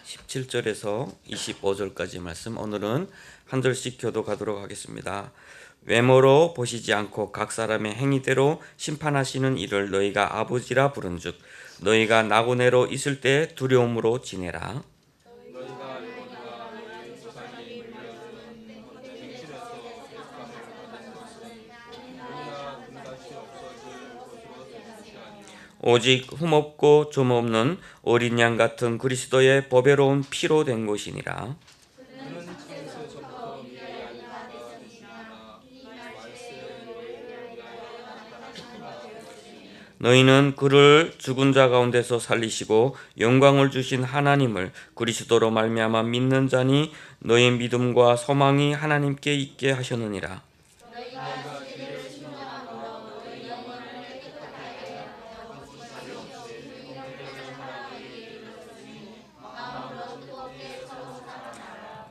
17절에서 25절까지 말씀, 오늘은 한 절씩 교독하도록 하겠습니다. 외모로 보시지 않고 각 사람의 행위대로 심판하시는 이를 너희가 아버지라 부른즉 너희가 나고네로 있을 때 두려움으로 지내라. 오직 흠없고 점없는 어린 양 같은 그리스도의 보배로운 피로 된 것이니라. 너희는 그를 죽은 자 가운데서 살리시고 영광을 주신 하나님을 그리스도로 말미암아 믿는 자니 너희 믿음과 소망이 하나님께 있게 하셨느니라.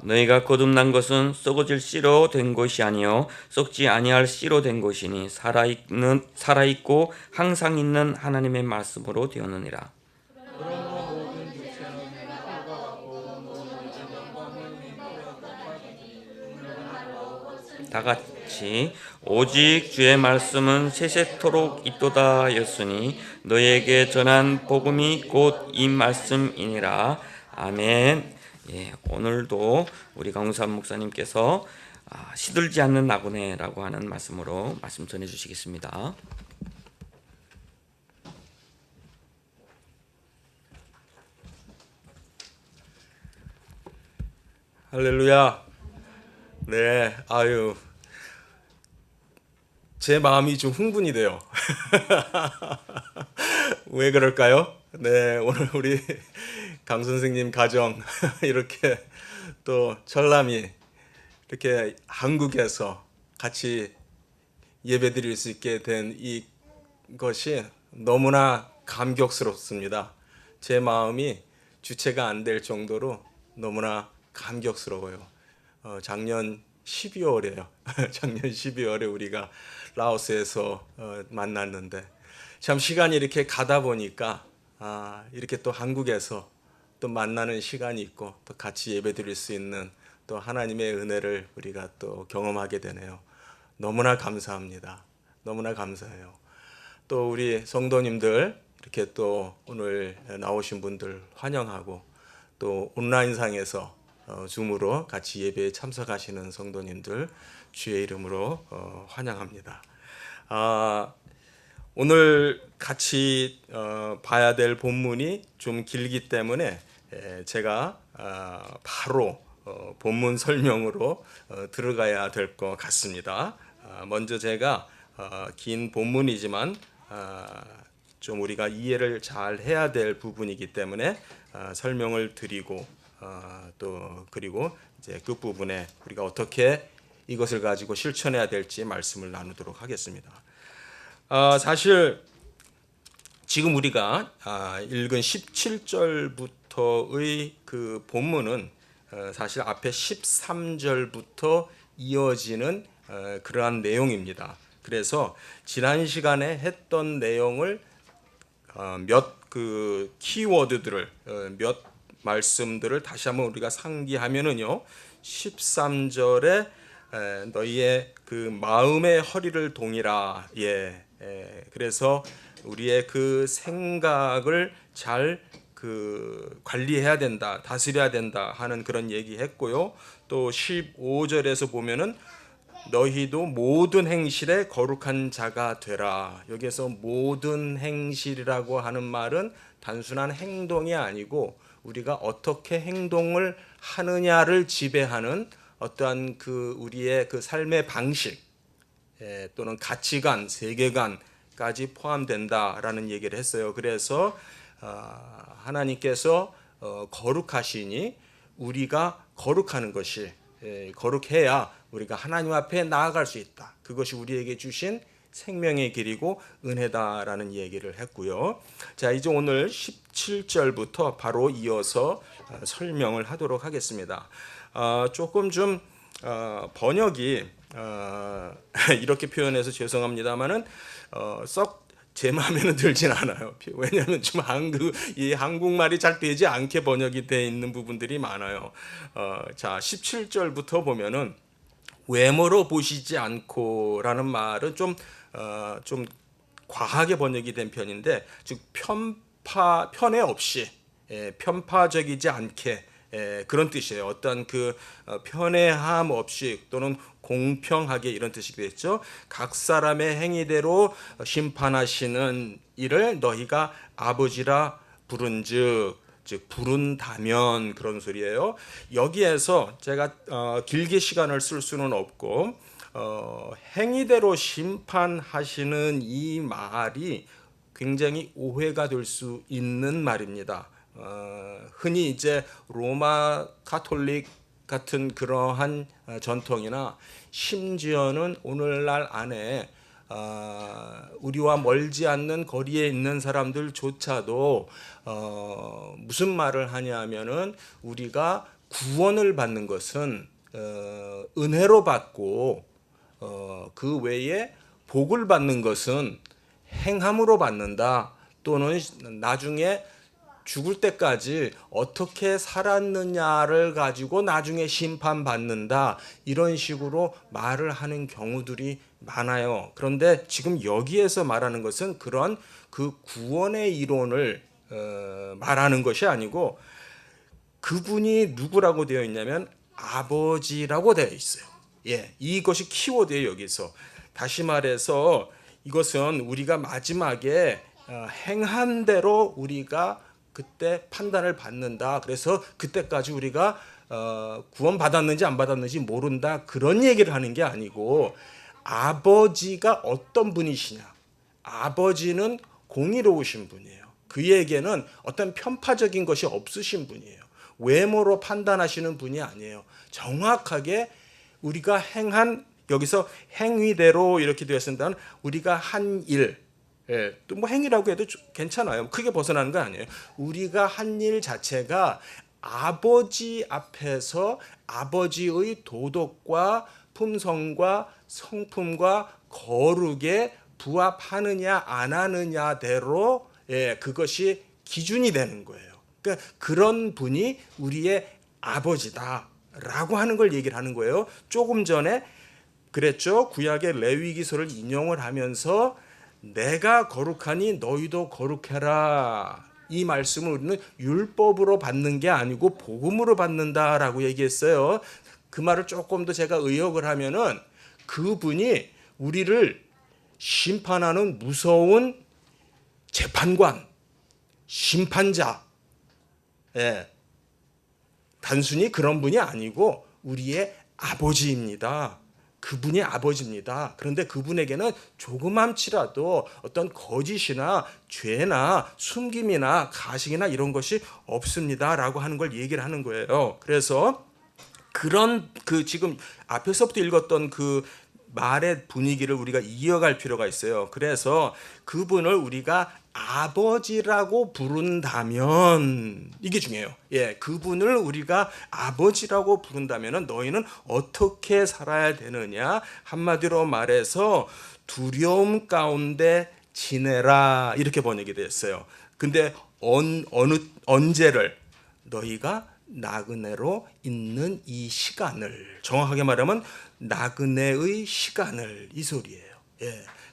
너희가 거듭난 것은 썩어질 씨로 된 것이 아니요 썩지 아니할 씨로 된 것이니 살아있고 항상 있는 하나님의 말씀으로 되었느니라. 다 같이 오직 주의 말씀은 세세토록 있도다 였으니 너희에게 전한 복음이 곧 이 말씀이니라. 아멘. 예, 오늘도 우리 강우삼 목사님께서 시들지 않는 나그네라고 하는 말씀으로 말씀 전해 주시겠습니다. 할렐루야. 네, 제 마음이 좀 흥분이 돼요. 왜 그럴까요? 네, 오늘 우리 강 선생님 가정 이렇게 또 철남이 이렇게 한국에서 같이 예배드릴 수 있게 된 이것이 너무나 감격스럽습니다. 제 마음이 주체가 안 될 정도로 너무나 감격스러워요. 작년 12월에요. 작년 12월에 우리가 라오스에서 만났는데 참 시간이 이렇게 가다 보니까 이렇게 또 한국에서 또 만나는 시간이 있고 또 같이 예배드릴 수 있는 또 하나님의 은혜를 우리가 또 경험하게 되네요. 너무나 감사합니다. 너무나 감사해요. 또 우리 성도님들 이렇게 또 오늘 나오신 분들 환영하고 또 온라인상에서 줌으로 같이 예배에 참석하시는 성도님들 주의 이름으로 환영합니다. 오늘 같이 봐야 될 본문이 좀 길기 때문에 제가 바로 본문 설명으로 들어가야 될 것 같습니다. 먼저 제가 긴 본문이지만 좀 우리가 이해를 잘 해야 될 부분이기 때문에 설명을 드리고 또 그리고 이제 끝부분에 우리가 어떻게 이것을 가지고 실천해야 될지 말씀을 나누도록 하겠습니다. 사실 지금 우리가 읽은 17절부터의 그 본문은 사실 앞에 13절부터 이어지는 그러한 내용입니다. 그래서 지난 시간에 했던 내용을 몇 그 키워드들을 몇 말씀들을 다시 한번 우리가 상기하면은요, 13절에 너희의 그 마음의 허리를 동이라. 그래서 우리의 그 생각을 잘 그 관리해야 된다, 다스려야 된다 하는 그런 얘기했고요. 또 15절에서 보면은 너희도 모든 행실에 거룩한 자가 되라. 여기에서 모든 행실이라고 하는 말은 단순한 행동이 아니고 우리가 어떻게 행동을 하느냐를 지배하는 어떠한 그 우리의 그 삶의 방식 또는 가치관, 세계관까지 포함된다라는 얘기를 했어요. 그래서 하나님께서 거룩하시니 우리가 거룩하는 것이 거룩해야 우리가 하나님 앞에 나아갈 수 있다. 그것이 우리에게 주신 생명의 길이고 은혜다라는 얘기를 했고요. 자, 이제 오늘 17절부터 바로 이어서 설명을 하도록 하겠습니다. 조금 좀 번역이 이렇게 표현해서 죄송합니다만은 썩 제 마음에는 들진 않아요. 왜냐하면 좀 이 한국말이 잘 되지 않게 번역이 되어 있는 부분들이 많아요. 자, 17절부터 보면은 외모로 보시지 않고라는 말은 좀 과하게 번역이 된 편인데, 즉 편에 없이, 편파적이지 않게, 그런 뜻이에요. 어떤 편애함 없이 또는 공평하게, 이런 뜻이 되겠죠. 각 사람의 행위대로 심판하시는 이를 너희가 아버지라 부른즉, 즉 부른다면, 그런 소리예요. 여기에서 제가 길게 시간을 쓸 수는 없고, 행위대로 심판하시는 이 말이 굉장히 오해가 될 수 있는 말입니다. 흔히 이제 로마 가톨릭 같은 그러한 전통이나 심지어는 오늘날 안에 우리와 멀지 않는 거리에 있는 사람들조차도 무슨 말을 하냐면은 우리가 구원을 받는 것은 은혜로 받고 그 외에 복을 받는 것은 행함으로 받는다, 또는 나중에 죽을 때까지 어떻게 살았느냐를 가지고 나중에 심판받는다, 이런 식으로 말을 하는 경우들이 많아요. 그런데 지금 여기에서 말하는 것은 그런 구원의 이론을 말하는 것이 아니고, 그분이 누구라고 되어 있냐면 아버지라고 되어 있어요. 이것이 키워드예요. 여기서 다시 말해서 이것은 우리가 마지막에 행한 대로 우리가 그때 판단을 받는다. 그래서 그때까지 우리가 구원 받았는지 안 받았는지 모른다, 그런 얘기를 하는 게 아니고, 아버지가 어떤 분이시냐, 아버지는 공의로우신 분이에요. 그에게는 어떤 편파적인 것이 없으신 분이에요. 외모로 판단하시는 분이 아니에요. 정확하게 우리가 행한, 여기서 행위대로 이렇게 되었습니다. 우리가 한 일, 또 뭐 행위라고 해도 괜찮아요. 크게 벗어나는 거 아니에요. 우리가 한 일 자체가 아버지 앞에서 아버지의 도덕과 품성과 성품과 거룩에 부합하느냐 안 하느냐대로, 그것이 기준이 되는 거예요. 그러니까 그런 분이 우리의 아버지다라고 하는 걸 얘기를 하는 거예요. 조금 전에 그랬죠. 구약의 레위기서를 인용을 하면서 내가 거룩하니 너희도 거룩해라, 이 말씀을 우리는 율법으로 받는 게 아니고 복음으로 받는다라고 얘기했어요. 그 말을 조금 더 제가 의역을 하면은, 그분이 우리를 심판하는 무서운 재판관, 심판자, 단순히 그런 분이 아니고 우리의 아버지입니다. 그분이 아버지입니다. 그런데 그분에게는 조그맘치라도 어떤 거짓이나 죄나 숨김이나 가식이나 이런 것이 없습니다라고 하는 걸 얘기를 하는 거예요. 그래서 그런 지금 앞에서부터 읽었던 그 말의 분위기를 우리가 이어갈 필요가 있어요. 그래서 그분을 우리가 아버지라고 부른다면, 이게 중요해요. 그분을 우리가 아버지라고 부른다면 너희는 어떻게 살아야 되느냐? 한마디로 말해서 두려움 가운데 지내라, 이렇게 번역이 됐어요. 근데 언제를? 너희가 나그네로 있는 이 시간을, 정확하게 말하면 나그네의 시간을, 이 소리예요.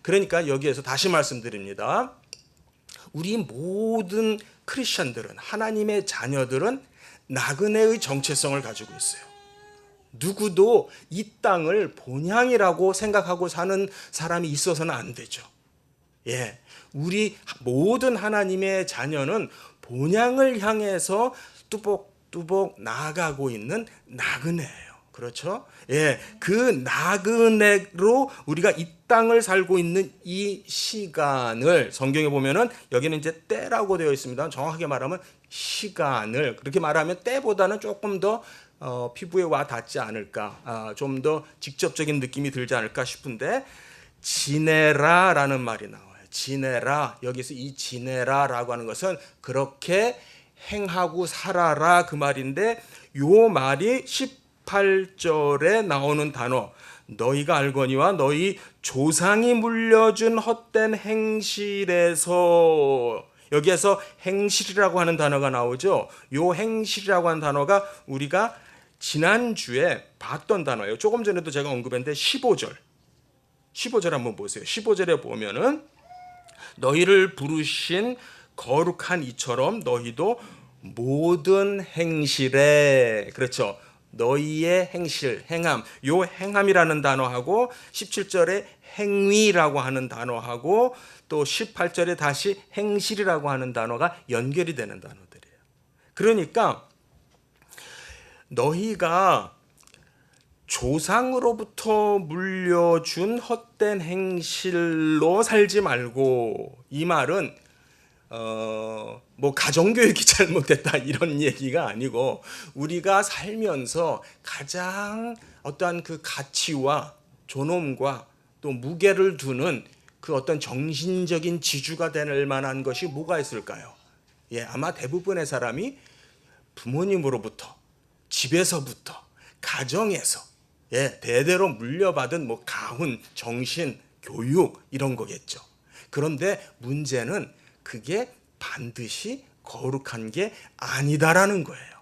그러니까 여기에서 다시 말씀드립니다. 우리 모든 크리스천들은, 하나님의 자녀들은 나그네의 정체성을 가지고 있어요. 누구도 이 땅을 본향이라고 생각하고 사는 사람이 있어서는 안 되죠. 우리 모든 하나님의 자녀는 본향을 향해서 뚜벅뚜벅 나아가고 있는 나그네예요. 그렇죠? 그 나그네로 우리가 이 땅을 살고 있는 이 시간을, 성경에 보면은 여기는 이제 때라고 되어 있습니다. 정확하게 말하면 시간을, 그렇게 말하면 때보다는 조금 더 피부에 와 닿지 않을까, 좀 더 직접적인 느낌이 들지 않을까 싶은데, 지내라라는 말이 나와요. 지내라. 여기서 이 지내라라고 하는 것은 그렇게 행하고 살아라, 그 말인데, 요 말이 18절에 나오는 단어, 너희가 알거니와 너희 조상이 물려준 헛된 행실에서, 여기에서 행실이라고 하는 단어가 나오죠. 요 행실이라고 하는 단어가 우리가 지난주에 봤던 단어예요. 조금 전에도 제가 언급했는데 15절 한번 보세요. 15절에 보면은 너희를 부르신 거룩한 이처럼 너희도 모든 행실에, 그렇죠, 너희의 행실, 행함, 요 행함이라는 단어하고 17절에 행위라고 하는 단어하고 또 18절에 다시 행실이라고 하는 단어가 연결이 되는 단어들이에요. 그러니까 너희가 조상으로부터 물려준 헛된 행실로 살지 말고, 이 말은 뭐 가정교육이 잘못됐다 이런 얘기가 아니고, 우리가 살면서 가장 어떠한 그 가치와 존엄과 또 무게를 두는 그 어떤 정신적인 지주가 될 만한 것이 뭐가 있을까요? 예, 아마 대부분의 사람이 부모님으로부터, 집에서부터, 가정에서, 예, 대대로 물려받은 뭐 가훈, 정신, 교육 이런 거겠죠. 그런데 문제는 그게 반드시 거룩한 게 아니다라는 거예요.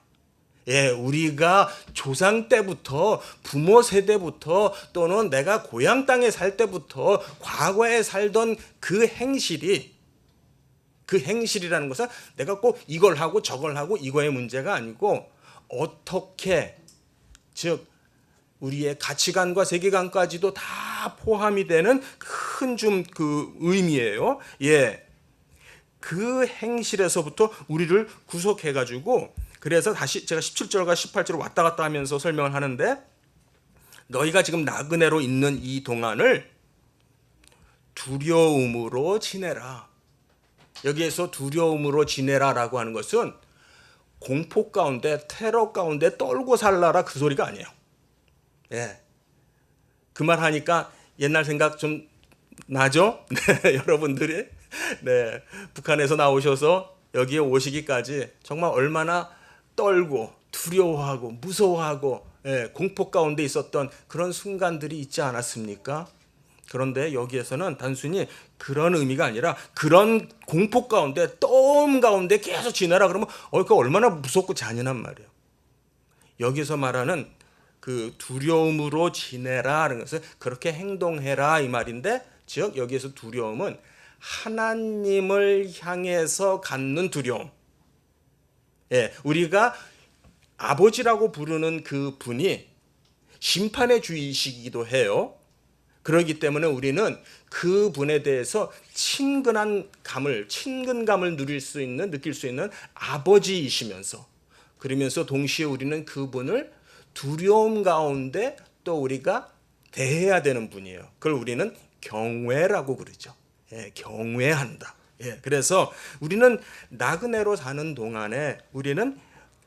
예, 우리가 조상 때부터, 부모 세대부터, 또는 내가 고향 땅에 살 때부터 과거에 살던 그 행실이, 그 행실이라는 것은 내가 꼭 이걸 하고 저걸 하고 이거의 문제가 아니고, 어떻게, 즉 우리의 가치관과 세계관까지도 다 포함이 되는 큰 좀 그 의미예요. 예, 그 행실에서부터 우리를 구속해가지고, 그래서 다시 제가 17절과 18절을 왔다 갔다 하면서 설명을 하는데, 너희가 지금 나그네로 있는 이 동안을 두려움으로 지내라. 여기에서 두려움으로 지내라라고 하는 것은 공포 가운데, 테러 가운데 떨고 살라라 그 소리가 아니에요. 예, 그 말 하니까 옛날 생각 좀 나죠? 네, 여러분들이 네, 북한에서 나오셔서 여기에 오시기까지 정말 얼마나 떨고 두려워하고 무서워하고, 예, 공포 가운데 있었던 그런 순간들이 있지 않았습니까? 그런데 여기에서는 단순히 그런 의미가 아니라, 그런 공포 가운데, 떠움 가운데 계속 지내라 그러면 그 얼마나 무섭고 잔인한 말이에요. 여기서 말하는 그 두려움으로 지내라는 것은 그렇게 행동해라 이 말인데, 즉 여기에서 두려움은 하나님을 향해서 갖는 두려움. 예, 우리가 아버지라고 부르는 그 분이 심판의 주이시기도 해요. 그렇기 때문에 우리는 그 분에 대해서 친근감을 느낄 수 있는 아버지이시면서, 그러면서 동시에 우리는 그분을 두려움 가운데 또 우리가 대해야 되는 분이에요. 그걸 우리는 경외라고 그러죠. 예, 경외한다. 예, 그래서 우리는 나그네로 사는 동안에 우리는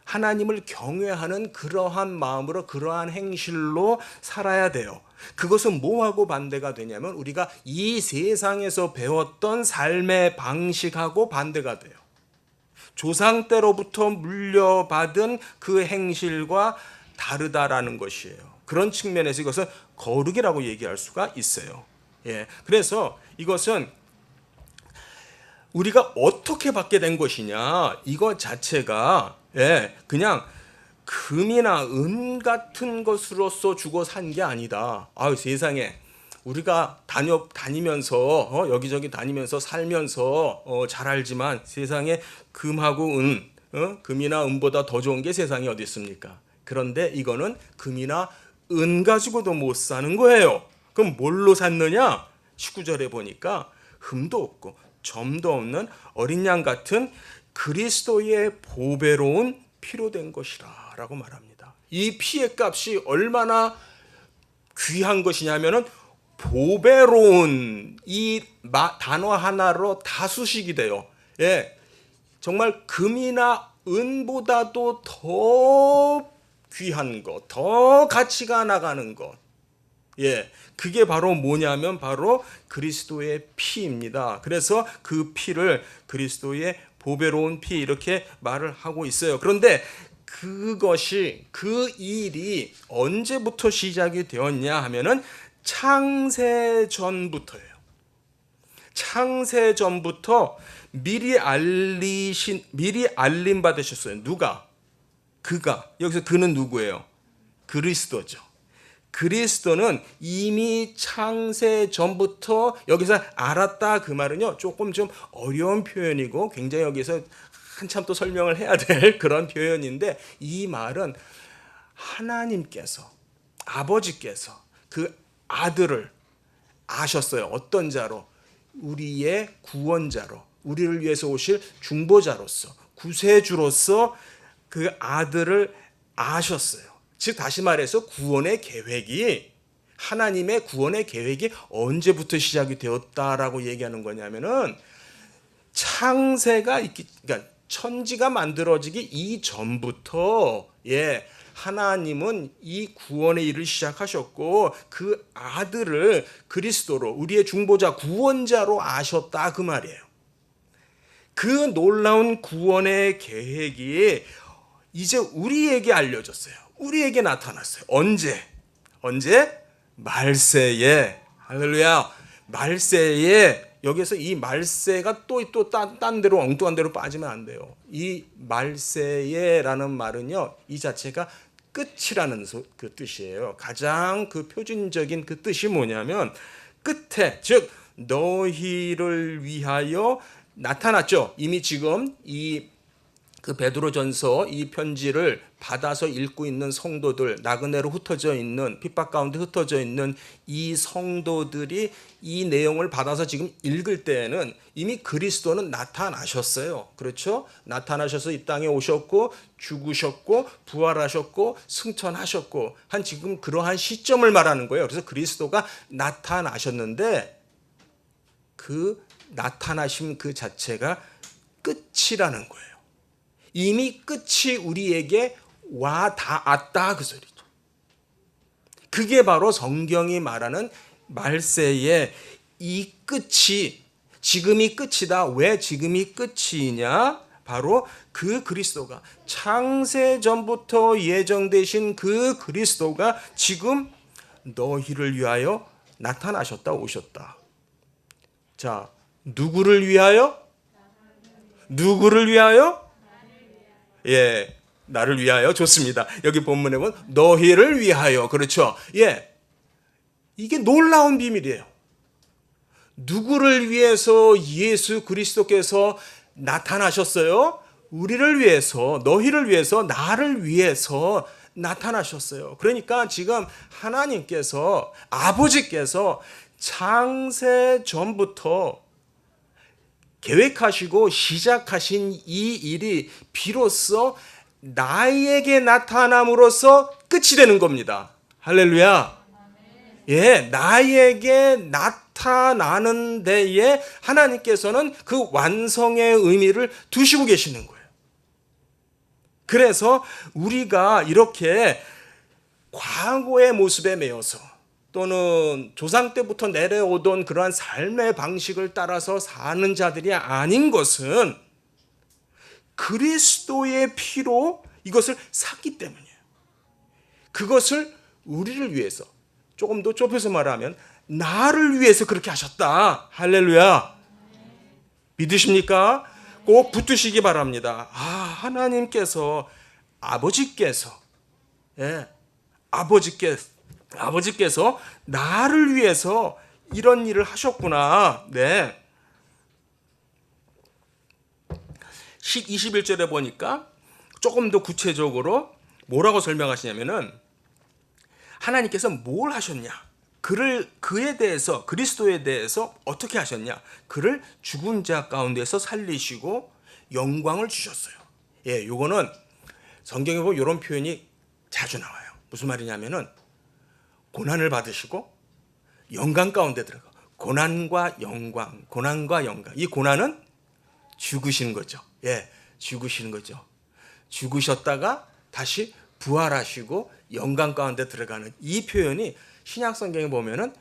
하나님을 경외하는 그러한 마음으로, 그러한 행실로 살아야 돼요. 그것은 뭐하고 반대가 되냐면, 우리가 이 세상에서 배웠던 삶의 방식하고 반대가 돼요. 조상 때로부터 물려받은 그 행실과 다르다라는 것이에요. 그런 측면에서 이것은 거룩이라고 얘기할 수가 있어요. 예, 그래서 이것은 우리가 어떻게 받게 된 것이냐, 이것 자체가, 예, 그냥 금이나 은 같은 것으로서 주고 산 게 아니다. 세상에 우리가 다니면서 여기저기 다니면서 살면서 잘 알지만, 세상에 금하고 은, 금이나 은보다 더 좋은 게 세상에 어디 있습니까? 그런데 이거는 금이나 은 가지고도 못 사는 거예요. 그럼 뭘로 샀느냐? 19절에 보니까 흠도 없고 점도 없는 어린 양 같은 그리스도의 보배로운 피로 된 것이라 라고 말합니다. 이 피의 값이 얼마나 귀한 것이냐면은, 보배로운 이 단어 하나로 다 수식이 돼요. 예, 정말 금이나 은보다도 더 귀한 것, 더 가치가 나가는 것. 예, 그게 바로 뭐냐면 바로 그리스도의 피입니다. 그래서 그 피를 그리스도의 보배로운 피 이렇게 말을 하고 있어요. 그런데 그것이 그 일이 언제부터 시작이 되었냐 하면은 창세 전부터예요. 창세 전부터 미리 알림 받으셨어요. 누가? 그가. 여기서 그는 누구예요? 그리스도죠. 그리스도는 이미 창세 전부터 여기서 알았다 그 말은요 조금 좀 어려운 표현이고 굉장히 여기서 한참 또 설명을 해야 될 그런 표현인데 이 말은 하나님께서 아버지께서 그 아들을 아셨어요. 어떤 자로? 우리의 구원자로, 우리를 위해서 오실 중보자로서, 구세주로서 그 아들을 아셨어요. 즉 다시 말해서 구원의 계획이 하나님의 구원의 계획이 언제부터 시작이 되었다라고 얘기하는 거냐면은 창세가 있기, 그러니까 천지가 만들어지기 이전부터 하나님은 이 구원의 일을 시작하셨고 그 아들을 그리스도로 우리의 중보자 구원자로 아셨다 그 말이에요. 그 놀라운 구원의 계획이 이제 우리에게 알려졌어요. 우리에게 나타났어요. 언제? 말세에. 할렐루야. 말세에. 여기서 이 말세가 또 딴 데로 엉뚱한 데로 빠지면 안 돼요. 이 말세에라는 말은요. 이 자체가 끝이라는 그 뜻이에요. 가장 그 표준적인 그 뜻이 뭐냐면 끝에, 즉 너희를 위하여 나타났죠. 이미 지금 그 베드로전서 이 편지를 받아서 읽고 있는 성도들, 나그네로 흩어져 있는, 핍박 가운데 흩어져 있는 이 성도들이 이 내용을 받아서 지금 읽을 때에는 이미 그리스도는 나타나셨어요. 그렇죠? 나타나셔서 이 땅에 오셨고 죽으셨고 부활하셨고 승천하셨고 한 지금 그러한 시점을 말하는 거예요. 그래서 그리스도가 나타나셨는데 그 나타나심 그 자체가 끝이라는 거예요. 이미 끝이 우리에게 와 닿았다 그 소리죠. 그게 바로 성경이 말하는 말세의 이 끝이 지금이 끝이다. 왜 지금이 끝이냐? 바로 그 그리스도가 창세 전부터 예정되신 그 그리스도가 지금 너희를 위하여 나타나셨다 오셨다. 자, 누구를 위하여? 누구를 위하여? 나를 위하여. 좋습니다. 여기 본문에 보면 너희를 위하여. 그렇죠? 이게 놀라운 비밀이에요. 누구를 위해서 예수 그리스도께서 나타나셨어요? 우리를 위해서, 너희를 위해서, 나를 위해서 나타나셨어요. 그러니까 지금 하나님께서, 아버지께서 창세 전부터 계획하시고 시작하신 이 일이 비로소 나에게 나타남으로써 끝이 되는 겁니다. 할렐루야. 나에게 나타나는 데에 하나님께서는 그 완성의 의미를 두시고 계시는 거예요. 그래서 우리가 이렇게 과거의 모습에 매여서 또는 조상 때부터 내려오던 그러한 삶의 방식을 따라서 사는 자들이 아닌 것은 그리스도의 피로 이것을 샀기 때문이에요. 그것을 우리를 위해서, 조금 더 좁혀서 말하면 나를 위해서 그렇게 하셨다. 할렐루야. 믿으십니까? 꼭 붙드시기 바랍니다. 하나님께서 아버지께서 나를 위해서 이런 일을 하셨구나. 21절에 보니까 조금 더 구체적으로 뭐라고 설명하시냐면은 하나님께서 뭘 하셨냐? 그에 대해서, 그리스도에 대해서 어떻게 하셨냐? 그를 죽은 자 가운데서 살리시고 영광을 주셨어요. 요거는 성경에 보면 이런 표현이 자주 나와요. 무슨 말이냐면은 고난을 받으시고 영광 가운데 들어가. 고난과 영광. 이 고난은 죽으시는 거죠. 죽으시는 거죠. 죽으셨다가 다시 부활하시고 영광 가운데 들어가는 이 표현이 신약 성경에 보면은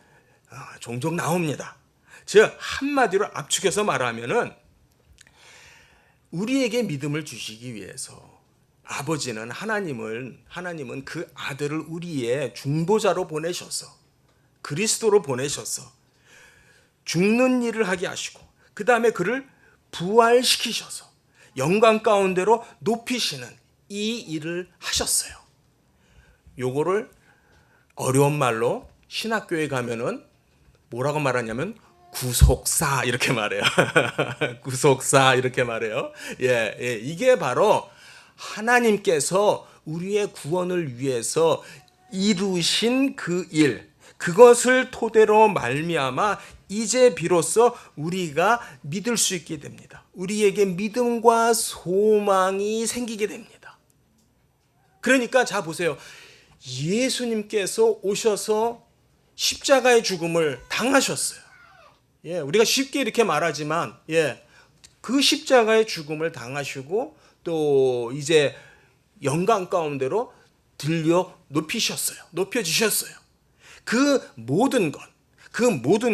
종종 나옵니다. 즉 한마디로 압축해서 말하면은 우리에게 믿음을 주시기 위해서 아버지는 하나님은 그 아들을 우리의 중보자로 보내셔서 그리스도로 보내셔서 죽는 일을 하게 하시고 그 다음에 그를 부활시키셔서 영광 가운데로 높이시는 이 일을 하셨어요. 요거를 어려운 말로 신학교에 가면은 뭐라고 말하냐면 구속사 이렇게 말해요. 구속사 이렇게 말해요. 이게 바로 하나님께서 우리의 구원을 위해서 이루신 그 일, 그것을 토대로 말미암아 이제 비로소 우리가 믿을 수 있게 됩니다. 우리에게 믿음과 소망이 생기게 됩니다. 그러니까 자 보세요. 예수님께서 오셔서 십자가의 죽음을 당하셨어요. 우리가 쉽게 이렇게 말하지만 그 십자가의 죽음을 당하시고 또 이제 영광 가운데로 높여지셨어요. 그 모든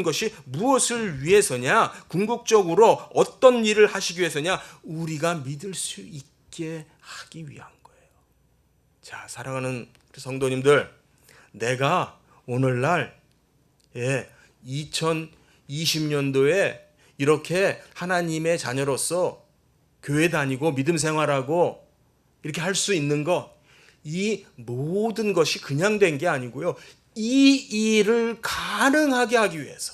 것이 무엇을 위해서냐? 궁극적으로 어떤 일을 하시기 위해서냐? 우리가 믿을 수 있게 하기 위한 거예요. 자, 사랑하는 성도님들, 내가 오늘날 2020년도에 이렇게 하나님의 자녀로서 교회 다니고 믿음 생활하고 이렇게 할 수 있는 것, 이 모든 것이 그냥 된 게 아니고요. 이 일을 가능하게 하기 위해서,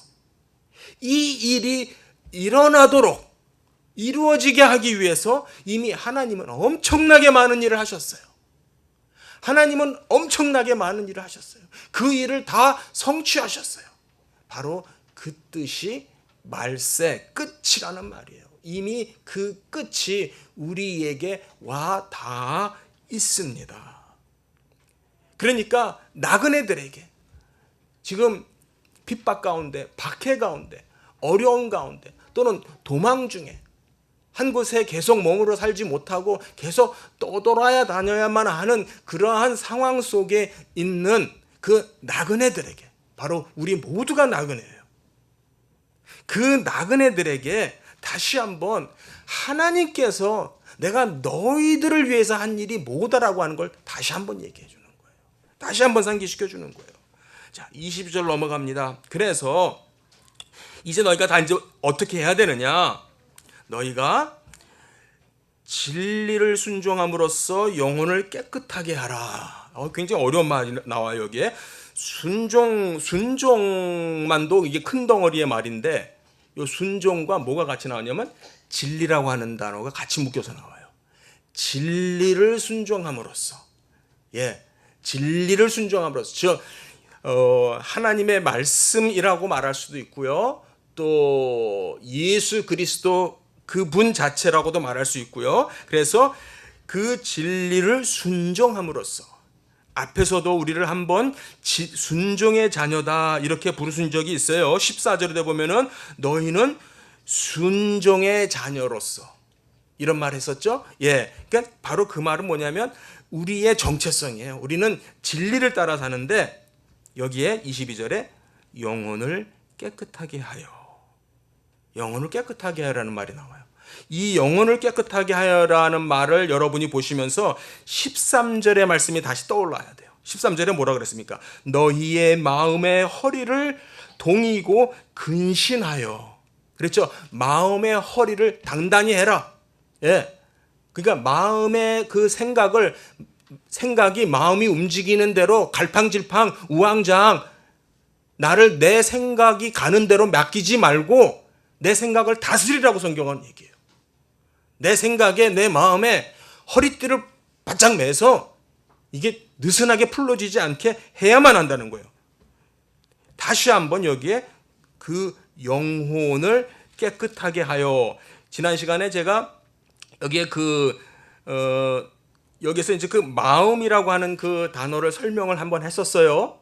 이 일이 일어나도록 이루어지게 하기 위해서 이미 하나님은 엄청나게 많은 일을 하셨어요. 하나님은 엄청나게 많은 일을 하셨어요. 그 일을 다 성취하셨어요. 바로 그 뜻이 말세 끝이라는 말이에요. 이미 그 끝이 우리에게 와 닿아 있습니다. 그러니까 나그네들에게 지금 핍박 가운데, 박해 가운데, 어려운 가운데 또는 도망 중에 한 곳에 계속 머물러 살지 못하고 계속 떠돌아야 다녀야만 하는 그러한 상황 속에 있는 그 나그네들에게, 바로 우리 모두가 나그네예요. 그 나그네들에게 다시 한번 하나님께서 내가 너희들을 위해서 한 일이 뭐다라고 하는 걸 다시 한번 얘기해 주는 거예요. 다시 한번 상기시켜 주는 거예요. 자, 22절 넘어갑니다. 그래서 이제 너희가 다 이제 어떻게 해야 되느냐? 너희가 진리를 순종함으로써 영혼을 깨끗하게 하라. 굉장히 어려운 말이 나와요, 여기에. 순종만도 이게 큰 덩어리의 말인데, 이 순종과 뭐가 같이 나오냐면 진리라고 하는 단어가 같이 묶여서 나와요. 진리를 순종함으로써, 진리를 순종함으로써, 즉 하나님의 말씀이라고 말할 수도 있고요. 또 예수 그리스도 그분 자체라고도 말할 수 있고요. 그래서 그 진리를 순종함으로써, 앞에서도 우리를 한번 순종의 자녀다 이렇게 부르신 적이 있어요. 14절에 보면은 너희는 순종의 자녀로서 이런 말 했었죠. 그러니까 바로 그 말은 뭐냐면 우리의 정체성이에요. 우리는 진리를 따라 사는데 여기에 22절에 영혼을 깨끗하게 하여, 영혼을 깨끗하게 하라는 말이 나와요. 이 영혼을 깨끗하게 하여라는 말을 여러분이 보시면서 13절의 말씀이 다시 떠올라야 돼요. 13절에 뭐라 그랬습니까? 너희의 마음의 허리를 동이고 근신하여. 그렇죠? 마음의 허리를 단단히 해라. 그러니까 마음의 그 생각이 마음이 움직이는 대로 갈팡질팡 우왕좌왕 나를 내 생각이 가는 대로 맡기지 말고 내 생각을 다스리라고 성경은 얘기해요. 내 생각에 내 마음에 허리띠를 바짝 매서 이게 느슨하게 풀러지지 않게 해야만 한다는 거예요. 다시 한번 여기에 그 영혼을 깨끗하게 하여. 지난 시간에 제가 여기에 여기서 이제 그 마음이라고 하는 그 단어를 설명을 한번 했었어요.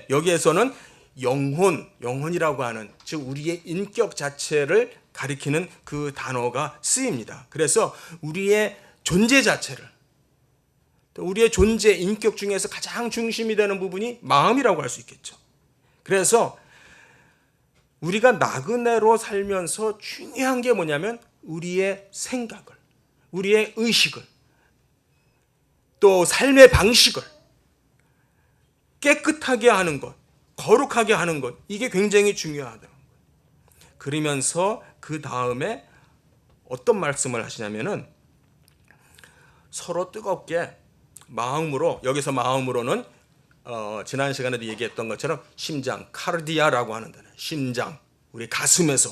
여기에서는 영혼이라고 하는, 즉 우리의 인격 자체를 가리키는 그 단어가 쓰입니다. 그래서 우리의 존재 자체를, 우리의 존재 인격 중에서 가장 중심이 되는 부분이 마음이라고 할 수 있겠죠. 그래서 우리가 나그네로 살면서 중요한 게 뭐냐면 우리의 생각을, 우리의 의식을 또 삶의 방식을 깨끗하게 하는 것, 거룩하게 하는 것, 이게 굉장히 중요하다. 그러면서 그 다음에 어떤 말씀을 하시냐면은 서로 뜨겁게 마음으로, 여기서 마음으로는 지난 시간에도 얘기했던 것처럼 심장, 카르디아라고 하는 단어, 심장, 우리 가슴에서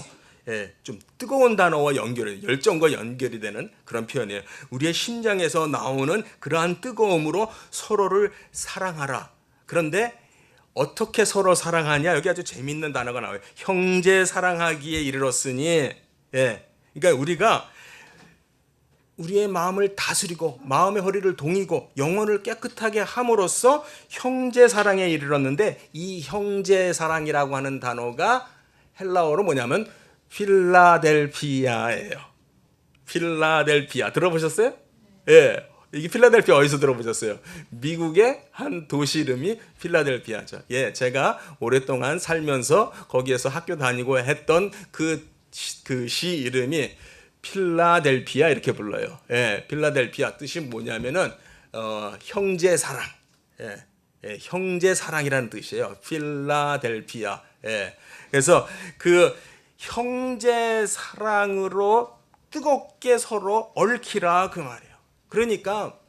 좀 뜨거운 단어와 연결이, 열정과 연결이 되는 그런 표현이에요. 우리의 심장에서 나오는 그러한 뜨거움으로 서로를 사랑하라. 그런데 어떻게 서로 사랑하냐? 여기 아주 재밌는 단어가 나와요. 형제 사랑하기에 이르렀으니. 그러니까 우리가 우리의 마음을 다스리고 마음의 허리를 동이고 영혼을 깨끗하게 함으로써 형제 사랑에 이르렀는데, 이 형제 사랑이라고 하는 단어가 헬라어로 뭐냐면 필라델피아예요. 필라델피아 들어보셨어요? 예. 이게 필라델피아 어디서 들어보셨어요? 미국의 한 도시 이름이 필라델피아죠. 예, 제가 오랫동안 살면서 거기에서 학교 다니고 했던 그 시 이름이 필라델피아 이렇게 불러요. 예, 필라델피아 뜻이 뭐냐면은 형제 사랑. 형제 사랑이라는 뜻이에요. 필라델피아. 그래서 그 형제 사랑으로 뜨겁게 서로 얽히라 그 말이에요. 그러니까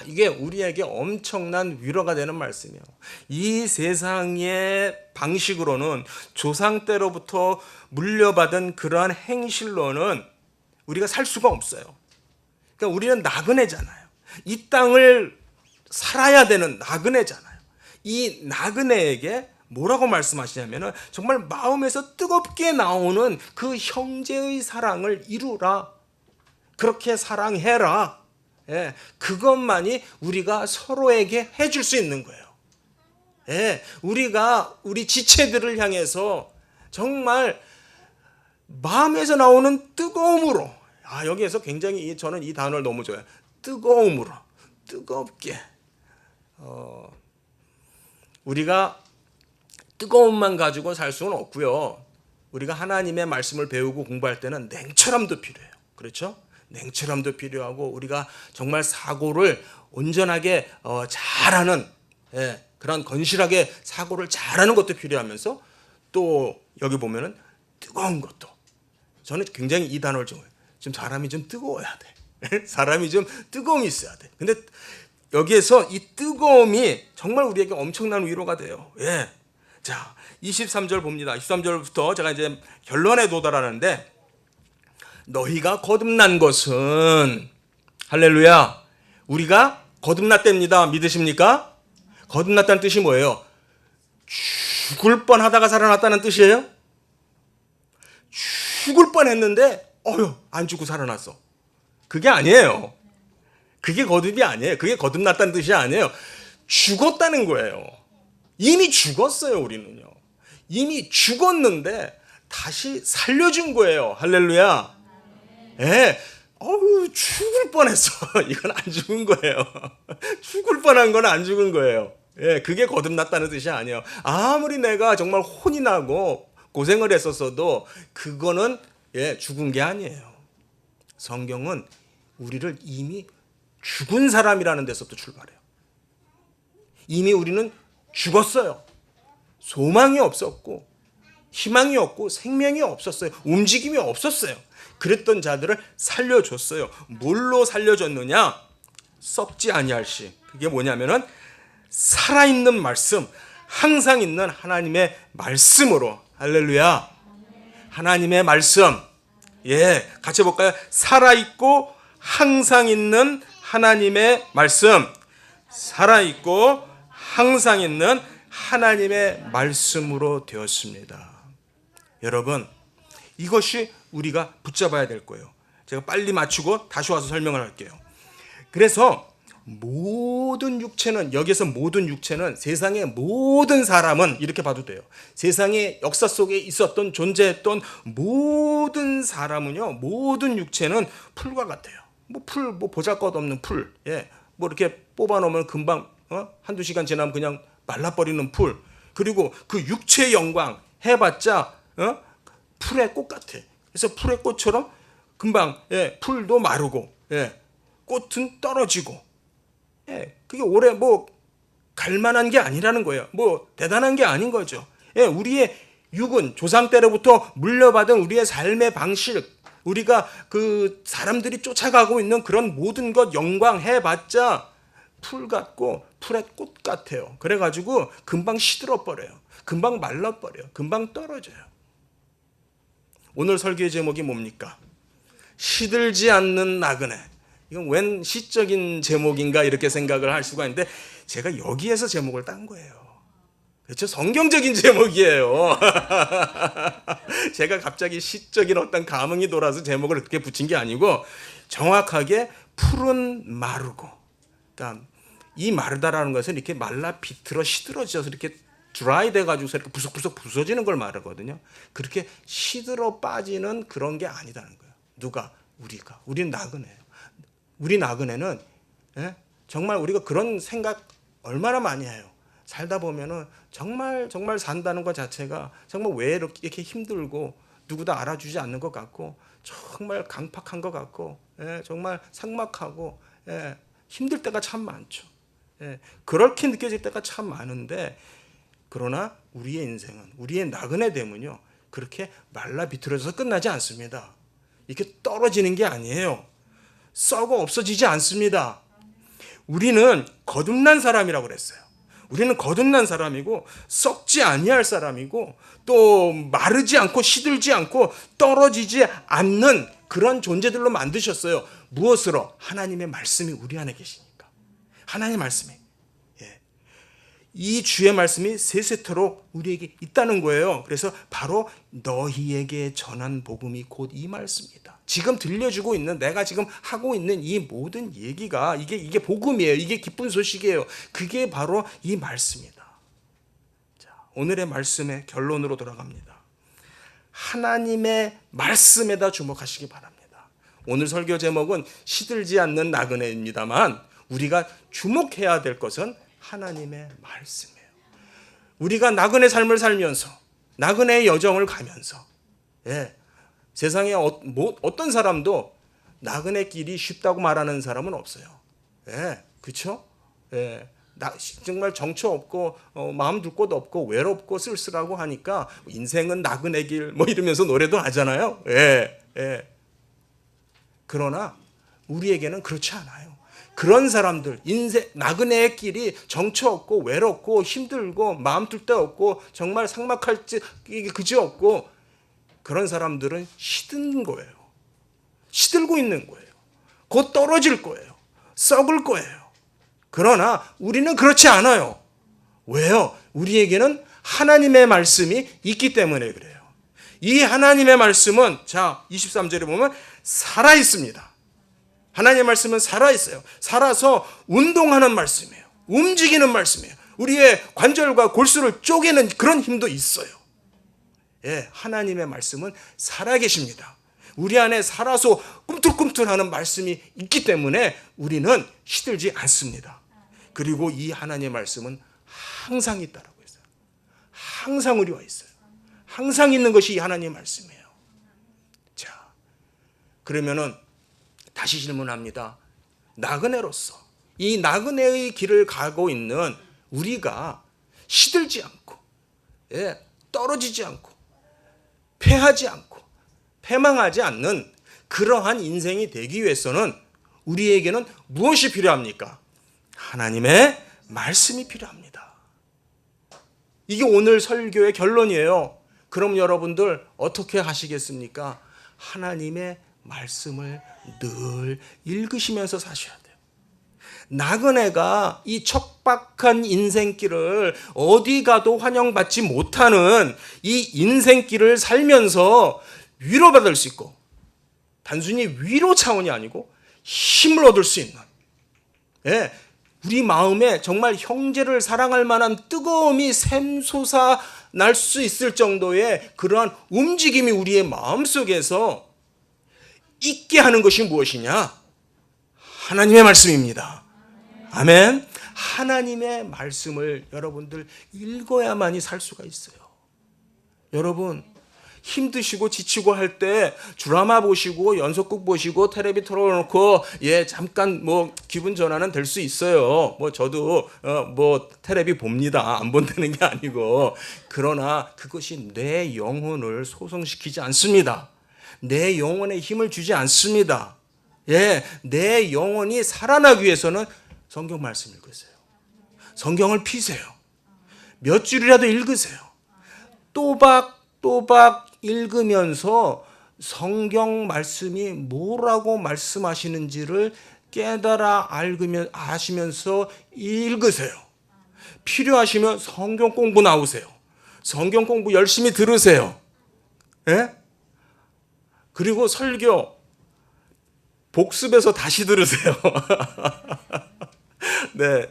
이게 우리에게 엄청난 위로가 되는 말씀이에요. 이 세상의 방식으로는 조상 때로부터 물려받은 그러한 행실로는 우리가 살 수가 없어요. 그러니까 우리는 나그네잖아요. 이 땅을 살아야 되는 나그네잖아요. 이 나그네에게 뭐라고 말씀하시냐면은 정말 마음에서 뜨겁게 나오는 그 형제의 사랑을 이루라. 그렇게 사랑해라. 그것만이 우리가 서로에게 해줄 수 있는 거예요. 우리가 우리 지체들을 향해서 정말 마음에서 나오는 뜨거움으로, 여기에서 굉장히 저는 이 단어를 너무 좋아해요. 뜨거움으로, 뜨겁게. 우리가 뜨거움만 가지고 살 수는 없고요. 우리가 하나님의 말씀을 배우고 공부할 때는 냉철함도 필요해요. 그렇죠? 냉철함도 필요하고 우리가 정말 사고를 온전하게 잘하는, 그런 건실하게 사고를 잘하는 것도 필요하면서 또 여기 보면은 뜨거운 것도, 저는 굉장히 이 단어를 좋아해요. 좀 사람이 좀 뜨거워야 돼. 사람이 좀 뜨거움이 있어야 돼. 근데 여기에서 이 뜨거움이 정말 우리에게 엄청난 위로가 돼요. 자, 23절 봅니다. 23절부터 제가 이제 결론에 도달하는데, 너희가 거듭난 것은, 할렐루야, 우리가 거듭났답니다. 믿으십니까? 거듭났다는 뜻이 뭐예요? 죽을 뻔하다가 살아났다는 뜻이에요? 죽을 뻔했는데 안 죽고 살아났어. 그게 아니에요. 그게 거듭이 아니에요. 그게 거듭났다는 뜻이 아니에요. 죽었다는 거예요. 이미 죽었어요. 우리는요. 이미 죽었는데 다시 살려준 거예요. 할렐루야. 죽을 뻔했어. 이건 안 죽은 거예요. 죽을 뻔한 건 안 죽은 거예요. 그게 거듭났다는 뜻이 아니에요. 아무리 내가 정말 혼이 나고 고생을 했었어도 그거는 죽은 게 아니에요. 성경은 우리를 이미 죽은 사람이라는 데서부터 출발해요. 이미 우리는 죽었어요. 소망이 없었고 희망이 없고 생명이 없었어요. 움직임이 없었어요. 그랬던 자들을 살려줬어요. 뭘로 살려줬느냐? 썩지 아니할 시. 그게 뭐냐면은 살아있는 말씀, 항상 있는 하나님의 말씀으로. 할렐루야. 하나님의 말씀. 같이 해볼까요? 살아있고 항상 있는 하나님의 말씀. 살아있고 항상 있는 하나님의 말씀으로 되었습니다. 여러분, 이것이 우리가 붙잡아야 될 거예요. 제가 빨리 맞추고 다시 와서 설명을 할게요. 그래서 모든 육체는, 여기서 모든 육체는 세상의 모든 사람은, 이렇게 봐도 돼요. 세상의 역사 속에 있었던, 존재했던 모든 사람은요, 모든 육체는 풀과 같아요. 풀, 보잘것없는 풀. 이렇게 뽑아놓으면 금방 한두 시간 지나면 그냥 말라버리는 풀. 그리고 그 육체의 영광 해봤자 풀의 꽃 같아. 그래서 풀의 꽃처럼 금방 풀도 마르고 꽃은 떨어지고 예, 그게 오래 뭐 갈만한 게 아니라는 거예요. 뭐 대단한 게 아닌 거죠. 예, 우리의 육은 조상 때로부터 물려받은 우리의 삶의 방식, 우리가 그 사람들이 쫓아가고 있는 그런 모든 것 영광 해봤자 풀 같고 풀의 꽃 같아요. 그래가지고 금방 시들어 버려요. 금방 말라 버려요. 금방 떨어져요. 오늘 설교의 제목이 뭡니까? 시들지 않는 나그네. 이건 웬 시적인 제목인가 이렇게 생각을 할 수가 있는데 제가 여기에서 제목을 딴 거예요. 그렇죠? 성경적인 제목이에요. 제가 갑자기 시적인 어떤 감흥이 돌아서 제목을 그렇게 붙인 게 아니고 정확하게 푸른 마르고, 그러니까 이 마르다라는 것은 이렇게 말라 비틀어 시들어져서 이렇게 드라이 돼가지고서 이렇게 부석부석 부서지는 걸 말하거든요. 그렇게 시들어 빠지는 그런 게 아니다는 거예요. 누가? 우리가. 우리는 나그네예요. 우리 나그네는 정말 우리가 그런 생각 얼마나 많이 해요. 살다 보면은 정말 산다는 것 자체가 정말 왜 이렇게 힘들고 누구도 알아주지 않는 것 같고 정말 강팍한 것 같고 정말 삭막하고 힘들 때가 참 많죠. 그렇게 느껴질 때가 참 많은데 그러나 우리의 인생은 우리의 나그네됨은요 그렇게 말라 비틀어져서 끝나지 않습니다. 이렇게 떨어지는 게 아니에요. 썩어 없어지지 않습니다. 우리는 거듭난 사람이라고 그랬어요. 우리는 거듭난 사람이고 썩지 아니할 사람이고 또 마르지 않고 시들지 않고 떨어지지 않는 그런 존재들로 만드셨어요. 무엇으로? 하나님의 말씀이 우리 안에 계시니까. 하나님의 말씀이. 이 주의 말씀이 세세토록 우리에게 있다는 거예요. 그래서 바로 너희에게 전한 복음이 곧 이 말씀이다. 지금 들려주고 있는 내가 지금 하고 있는 이 모든 얘기가 이게 복음이에요. 이게 기쁜 소식이에요. 그게 바로 이 말씀이다. 자, 오늘의 말씀의 결론으로 돌아갑니다. 하나님의 말씀에다 주목하시기 바랍니다. 오늘 설교 제목은 시들지 않는 나그네입니다만 우리가 주목해야 될 것은 하나님의 말씀이에요. 우리가 나그네 삶을 살면서 나그네의 여정을 가면서 세상에 어떤 사람도 나그네 길이 쉽다고 말하는 사람은 없어요. 그렇죠? 정말 정처 없고 마음 둘 곳 없고 외롭고 쓸쓸하고 하니까 인생은 나그네 길 뭐 이러면서 노래도 하잖아요. 그러나 우리에게는 그렇지 않아요. 그런 사람들 인생 나그네의 길이 정처 없고 외롭고 힘들고 마음 둘 데 없고 정말 삭막할지 그지 없고 그런 사람들은 시든 거예요. 시들고 있는 거예요. 곧 떨어질 거예요. 썩을 거예요. 그러나 우리는 그렇지 않아요. 왜요? 우리에게는 하나님의 말씀이 있기 때문에 그래요. 이 하나님의 말씀은 자 23절에 보면 살아 있습니다. 하나님의 말씀은 살아있어요. 살아서 운동하는 말씀이에요. 움직이는 말씀이에요. 우리의 관절과 골수를 쪼개는 그런 힘도 있어요. 하나님의 말씀은 살아계십니다. 우리 안에 살아서 꿈틀꿈틀하는 말씀이 있기 때문에 우리는 시들지 않습니다. 그리고 이 하나님의 말씀은 항상 있다라고 했어요. 항상 우리와 있어요. 항상 있는 것이 이 하나님의 말씀이에요. 자, 그러면은 다시 질문합니다. 나그네로서 이 나그네의 길을 가고 있는 우리가 시들지 않고 떨어지지 않고 패하지 않고 패망하지 않는 그러한 인생이 되기 위해서는 우리에게는 무엇이 필요합니까? 하나님의 말씀이 필요합니다. 이게 오늘 설교의 결론이에요. 그럼 여러분들 어떻게 하시겠습니까? 하나님의 말씀을 늘 읽으시면서 사셔야 돼요. 나그네가 이 척박한 인생길을 어디 가도 환영받지 못하는 이 인생길을 살면서 위로받을 수 있고 단순히 위로 차원이 아니고 힘을 얻을 수 있는 우리 마음에 정말 형제를 사랑할 만한 뜨거움이 샘솟아 날 수 있을 정도의 그러한 움직임이 우리의 마음속에서 있게 하는 것이 무엇이냐? 하나님의 말씀입니다. 아멘. 하나님의 말씀을 여러분들 읽어야만이 살 수가 있어요. 여러분, 힘드시고 지치고 할 때 드라마 보시고 연속극 보시고 텔레비 틀어놓고 잠깐 뭐 기분 전환은 될 수 있어요. 뭐 저도 뭐 텔레비 봅니다. 안 본다는 게 아니고. 그러나 그것이 내 영혼을 소성시키지 않습니다. 내 영혼에 힘을 주지 않습니다. 내 영혼이 살아나기 위해서는 성경 말씀 읽으세요. 성경을 피세요. 몇 줄이라도 읽으세요. 또박 읽으면서 성경 말씀이 뭐라고 말씀하시는지를 깨달아 아시면서 읽으세요. 필요하시면 성경 공부 나오세요. 성경 공부 열심히 들으세요. 그리고 설교 복습해서 다시 들으세요. 네,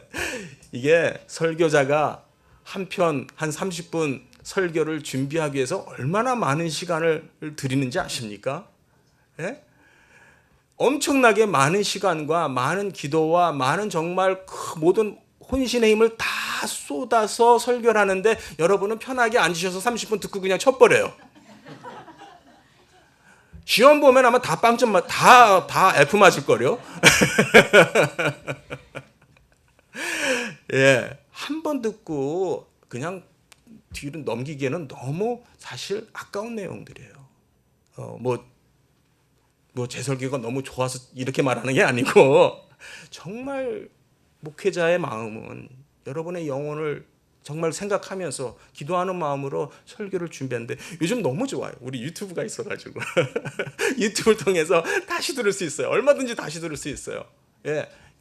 이게 설교자가 한 30분 설교를 준비하기 위해서 얼마나 많은 시간을 들이는지 아십니까? 엄청나게 많은 시간과 많은 기도와 많은 정말 그 모든 혼신의 힘을 다 쏟아서 설교를 하는데 여러분은 편하게 앉으셔서 30분 듣고 그냥 쳐버려요. 시험 보면 아마 다 빵점 다 F 맞을 거요. 한 번 듣고 그냥 뒤로 넘기기에는 너무 사실 아까운 내용들이에요. 제 설교가 너무 좋아서 이렇게 말하는 게 아니고 정말 목회자의 마음은 여러분의 영혼을 정말 생각하면서 기도하는 마음으로 설교를 준비하는데 요즘 너무 좋아요. 우리 유튜브가 있어가지고 유튜브를 통해서 다시 들을 수 있어요. 얼마든지 다시 들을 수 있어요.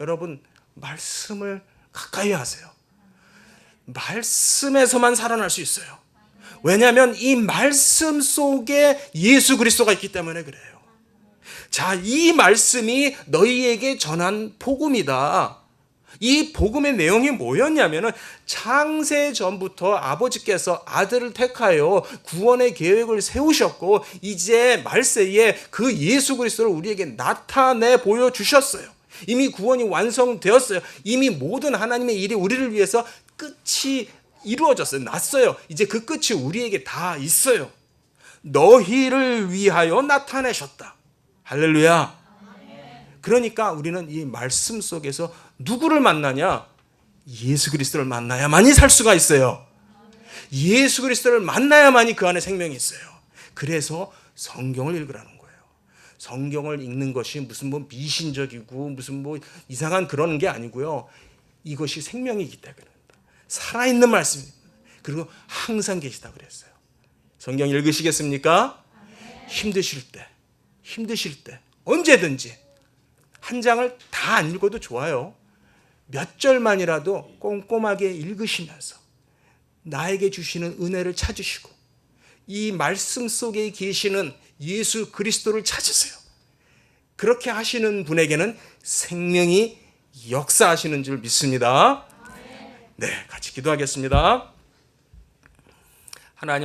여러분 말씀을 가까이 하세요. 말씀에서만 살아날 수 있어요. 왜냐하면 이 말씀 속에 예수 그리스도가 있기 때문에 그래요. 자, 이 말씀이 너희에게 전한 복음이다. 이 복음의 내용이 뭐였냐면은 창세 전부터 아버지께서 아들을 택하여 구원의 계획을 세우셨고 이제 말세에 그 예수 그리스도를 우리에게 나타내 보여주셨어요. 이미 구원이 완성되었어요. 이미 모든 하나님의 일이 우리를 위해서 끝이 이루어졌어요. 났어요. 이제 그 끝이 우리에게 다 있어요. 너희를 위하여 나타내셨다. 할렐루야. 그러니까 우리는 이 말씀 속에서 누구를 만나냐? 예수 그리스도를 만나야만이 살 수가 있어요. 예수 그리스도를 만나야만이 그 안에 생명이 있어요. 그래서 성경을 읽으라는 거예요. 성경을 읽는 것이 무슨 미신적이고 무슨 이상한 그런 게 아니고요. 이것이 생명이기 때문에 살아있는 말씀입니다. 그리고 항상 계시다고 그랬어요. 성경 읽으시겠습니까? 힘드실 때 언제든지 한 장을 다 안 읽어도 좋아요. 몇 절만이라도 꼼꼼하게 읽으시면서 나에게 주시는 은혜를 찾으시고 이 말씀 속에 계시는 예수 그리스도를 찾으세요. 그렇게 하시는 분에게는 생명이 역사하시는 줄 믿습니다. 네, 같이 기도하겠습니다. 하나님